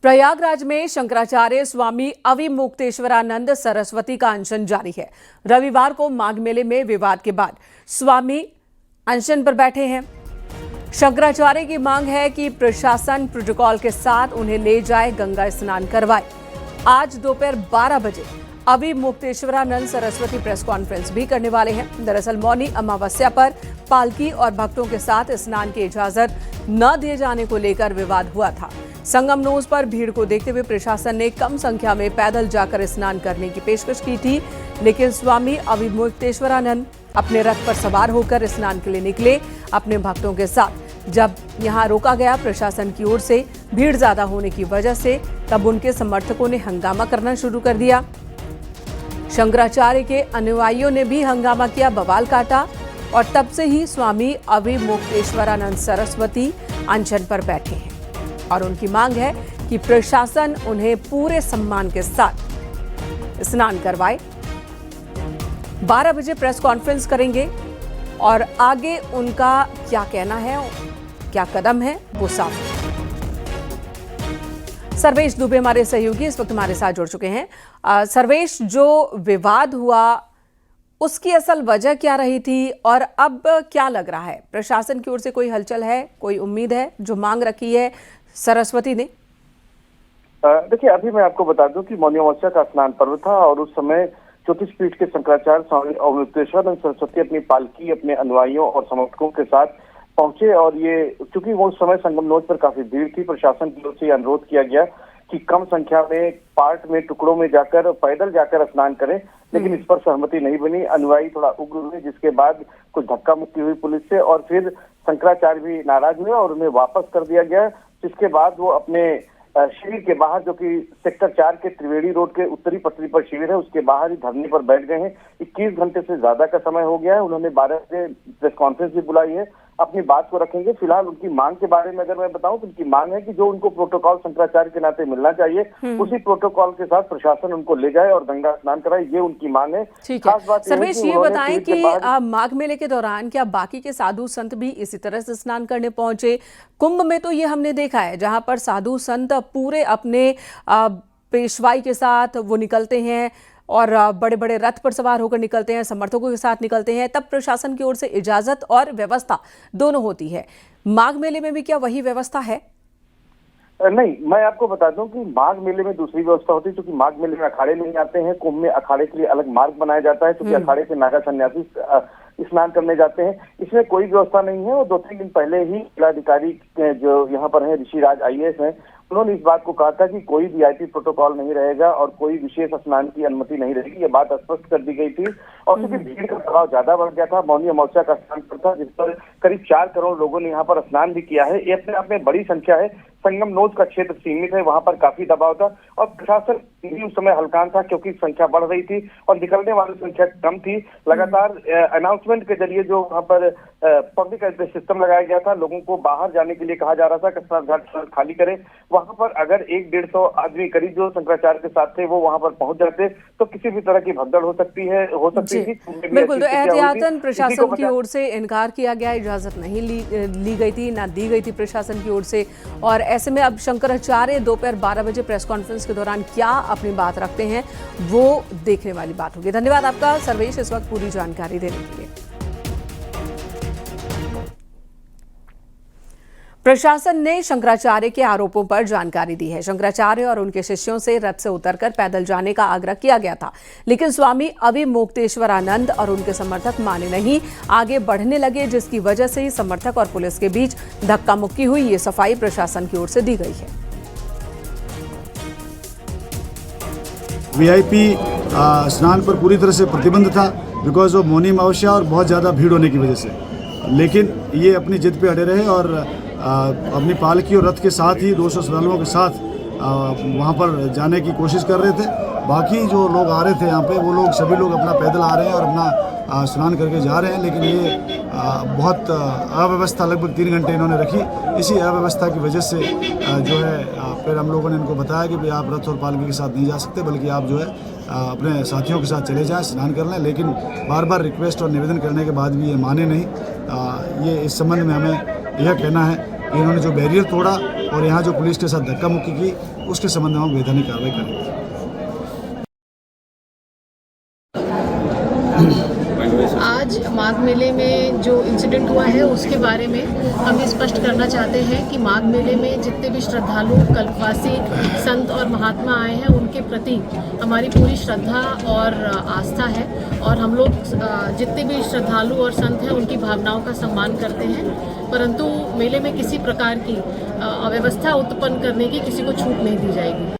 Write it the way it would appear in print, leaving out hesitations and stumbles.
प्रयागराज में शंकराचार्य स्वामी अविमुक्तेश्वरानंद सरस्वती का अनशन जारी है। रविवार को माघ मेले में विवाद के बाद स्वामी अनशन पर बैठे हैं। शंकराचार्य की मांग है कि प्रशासन प्रोटोकॉल के साथ उन्हें ले जाए, गंगा स्नान करवाए। आज दोपहर 12 बजे अविमुक्तेश्वरानंद सरस्वती प्रेस कॉन्फ्रेंस भी करने वाले हैं। दरअसल मौनी अमावस्या पर पालकी और भक्तों के साथ स्नान की इजाजत न दिए जाने को लेकर विवाद हुआ था। संगम नोज पर भीड़ को देखते हुए प्रशासन ने कम संख्या में पैदल जाकर स्नान करने की पेशकश की थी, लेकिन स्वामी अविमुक्तेश्वरानंद अपने रथ पर सवार होकर स्नान के लिए निकले अपने भक्तों के साथ। जब यहां रोका गया प्रशासन की ओर से भीड़ ज्यादा होने की वजह से, तब उनके समर्थकों ने हंगामा करना शुरू कर दिया। शंकराचार्य के अनुयायियों ने भी हंगामा किया, बवाल काटा और तब से ही स्वामी अविमुक्तेश्वरानंद सरस्वती अनशन पर बैठे हैं और उनकी मांग है कि प्रशासन उन्हें पूरे सम्मान के साथ स्नान करवाए। 12 बजे प्रेस कॉन्फ्रेंस करेंगे और आगे उनका क्या कहना है, क्या कदम है, वो साफ है। सर्वेश दुबे हमारे सहयोगी इस वक्त हमारे साथ जुड़ चुके हैं। सर्वेश, जो विवाद हुआ उसकी असल वजह क्या रही थी और अब क्या लग रहा है? प्रशासन की ओर से कोई हलचल है, कोई उम्मीद है जो मांग रखी है सरस्वती ने? देखिए, अभी मैं आपको बता दूं कि मौनी अमावस्या का स्नान पर्व था और उस समय ज्योतिष पीठ के शंकराचार्य स्वामी अविमुक्तेश्वरानंद सरस्वती अपनी पालकी अपने अनुयायियों और समर्थकों के साथ पहुंचे। और ये चूंकि वो उस समय संगम नोज पर काफी भीड़ थी, प्रशासन की ओर से अनुरोध किया गया कि कम संख्या में पार्ट में टुकड़ों में जाकर पैदल जाकर स्नान करें, लेकिन इस पर सहमति नहीं बनी। अनुयायी थोड़ा उग्र हुए, जिसके बाद कुछ धक्का मुक्की हुई पुलिस से और फिर शंकराचार्य भी नाराज हुए और उन्हें वापस कर दिया गया। जिसके बाद वो अपने शिविर के बाहर, जो कि सेक्टर 4 के त्रिवेणी रोड के उत्तरी पटरी पर शिविर है, उसके बाहर ही धरने पर बैठ गए हैं। 21 घंटे से ज्यादा का समय हो गया है। उन्होंने 12 बजे प्रेस कॉन्फ्रेंस भी बुलाई है, अपनी बात को रखेंगे। फिलहाल उनकी मांग के बारे में अगर मैं बताऊं तो उनकी मांग है कि जो उनको प्रोटोकॉल शंकराचार्य के नाते मिलना चाहिए, उसी प्रोटोकॉल के साथ प्रशासन उनको ले जाए और गंगा स्नान कराए, ये उनकी मांग है। खास बात सर्वेश, ये बताएं कि माघ मेले के दौरान क्या बाकी के साधु संत भी इसी तरह से स्नान करने पहुंचे? कुंभ में तो ये हमने देखा है जहां पर साधु संत पूरे अपने पेशवाई के साथ वो निकलते हैं और बड़े बड़े रथ पर सवार होकर निकलते हैं, समर्थकों के साथ निकलते हैं, तब प्रशासन की ओर से इजाजत और व्यवस्था दोनों होती है। माघ मेले में भी क्या वही व्यवस्था है? नहीं, मैं आपको बता दूं कि माघ मेले में दूसरी व्यवस्था होती है, क्योंकि माघ मेले में अखाड़े नहीं आते हैं। कुंभ में अखाड़े के लिए अलग मार्ग बनाया जाता है, क्योंकि अखाड़े से नागा सन्यासी स्नान करने जाते हैं। इसमें कोई व्यवस्था नहीं है और 2-3 दिन पहले ही जिलाधिकारी जो यहाँ पर है, ऋषिराज IAS हैं, उन्होंने इस बात को कहा था कि कोई VIP प्रोटोकॉल नहीं रहेगा और कोई विशेष स्नान की अनुमति नहीं रहेगी। ये बात स्पष्ट कर दी गई थी और क्योंकि भीड़ का दबाव ज्यादा बढ़ गया था, मौनी अमावस्या का स्नान पर था, जिस पर करीब 4 करोड़ लोगों ने यहाँ पर स्नान भी किया है। ये अपने आप में बड़ी संख्या है। संगम नोज का क्षेत्र सीमित है, वहां पर काफी दबाव था और प्रशासन भी उस समय हल्कान था, क्योंकि संख्या बढ़ रही थी और निकलने वाली संख्या कम थी। लगातार अनाउंसमेंट के जरिए जो वहां पर पब्लिक एड्रेस सिस्टम लगाया गया था, लोगों को बाहर जाने के लिए कहा जा रहा था कि स्नान घाट खाली करें। वहां पर अगर 100-150 आदमी करीब जो शंकराचार्य के साथ थे वो वहां पर पहुंच जाते तो किसी भी तरह की भगदड़ हो सकती थी। बिल्कुल, तो एहतियातन प्रशासन की ओर से इनकार किया गया, इजाजत नहीं ली गई थी, ना दी गई थी प्रशासन की ओर से। और ऐसे में अब शंकराचार्य दोपहर 12 बजे प्रेस कॉन्फ्रेंस के दौरान क्या अपनी बात रखते हैं, वो देखने वाली बात होगी। धन्यवाद आपका सर्वेश, इस वक्त पूरी जानकारी देने के लिए। प्रशासन ने शंकराचार्य के आरोपों पर जानकारी दी है। शंकराचार्य और उनके शिष्यों से रथ से उतरकर पैदल जाने का आग्रह किया गया था, लेकिन स्वामी अविमुक्तेश्वरानंद और उनके समर्थक माने नहीं, आगे बढ़ने लगे, जिसकी वजह से ही समर्थक और पुलिस के बीच धक्का मुक्की हुई। ये सफाई प्रशासन की ओर से दी गई है। VIP स्नान पर पूरी तरह से प्रतिबंध था, बिकॉज ऑफ मौनी अमावस्या और बहुत ज़्यादा भीड़ होने की वजह से, लेकिन ये अपनी जिद पे अड़े रहे और अपनी पालकी और रथ के साथ ही 200 श्रद्धालुओं के साथ वहाँ पर जाने की कोशिश कर रहे थे। बाकी जो लोग आ रहे थे यहाँ पे, वो लोग सभी लोग अपना पैदल आ रहे हैं और अपना स्नान करके जा रहे हैं, लेकिन ये बहुत अव्यवस्था लगभग 3 घंटे इन्होंने रखी। इसी अव्यवस्था की वजह से जो है फिर हम लोगों ने इनको बताया कि भाई आप रथ और पालकी के साथ नहीं जा सकते, बल्कि आप जो है अपने साथियों के साथ चले जाएं, स्नान कर लें। लेकिन बार बार रिक्वेस्ट और निवेदन करने के बाद भी ये माने नहीं। ये इस संबंध में हमें यह कहना है कि इन्होंने जो बैरियर तोड़ा और यहाँ जो पुलिस के साथ धक्का मुक्की की, उसके संबंध में हम वैधानिक कार्रवाई करेंगे। आज माघ मेले में जो इंसिडेंट हुआ है उसके बारे में हम ये स्पष्ट करना चाहते हैं कि माघ मेले में जितने भी श्रद्धालु, कल्पवासी, संत और महात्मा आए हैं उनके प्रति हमारी पूरी श्रद्धा और आस्था है और हम लोग जितने भी श्रद्धालु और संत हैं उनकी भावनाओं का सम्मान करते हैं, परंतु मेले में किसी प्रकार की अव्यवस्था उत्पन्न करने की किसी को छूट नहीं दी जाएगी।